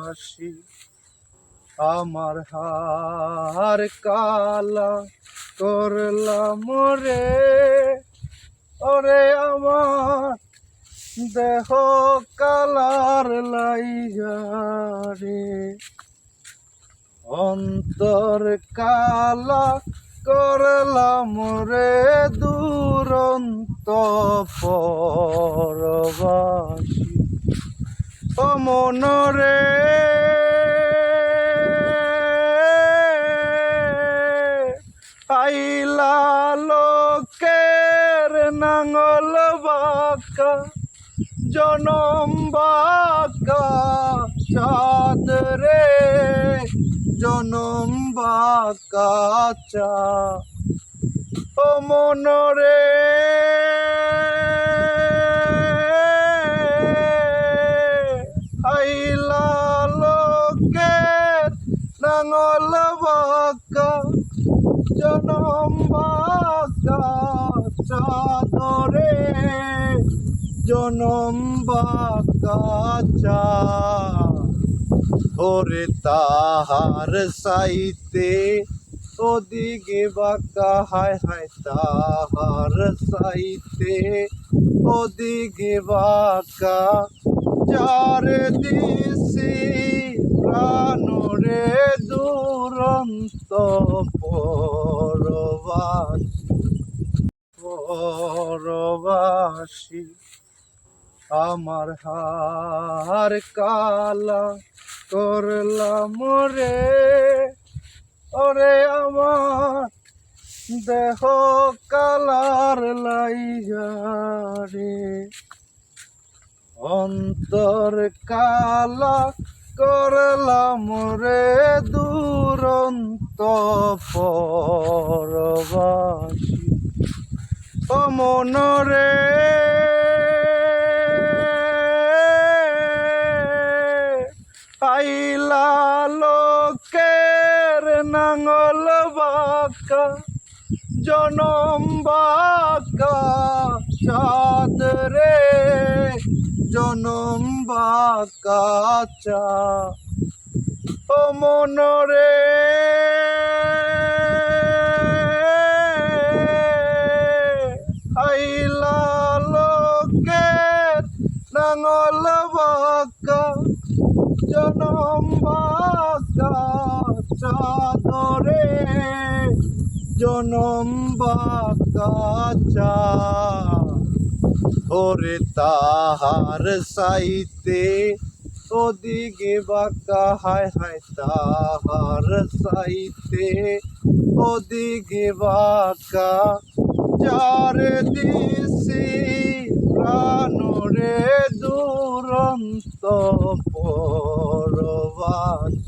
পরবাসী আমার হার কালা করলাম রে, ওরে আমার দেহ কালার লাইগা রে, অন্তর কালা করলাম রে দুরন্ত পরবাসী ও মন রে, আইলা লোকের নাঙল বাঁকা জনম বাঁকা চাঁদ রে, জনম বাঁকা চাঁদ ও মন রে, আইলা লোকের নাঙল বাঁকা জনম বাঁকা চাঁদ রে, জনম বাঁকা চাঁদ ওরে তাহার সাইতে ওদিকে বাঁকা হায় হায় তাহার সাইতে ওদিকে বাঁকা যার দিছি প্রাণ রে দুরন্ত পরবাসী আমার হার কালা করলাম রে, ওরে আমার দেহ কালার লাইগা রে, অন্তর কালা করলাম রে দুরন্ত পরবাসী ও মন রে, আইলা লোকের নাঙল বাঁকা জনম বাঁকা চাঁদ রে, জনম বাঁকা চাঁদ ও মন রে, আইলা লোকের নাঙল বাঁকা জনম বাঁকা চাঁদ রে, জনম বাঁকা চাঁদ ওরে তাহার সাইতে ওদিকে বাঁকা হায় হায় তাহার সাইতে ওদিকে বাঁকা যার দিছি প্রাণ রে দুরন্ত পরবাসী।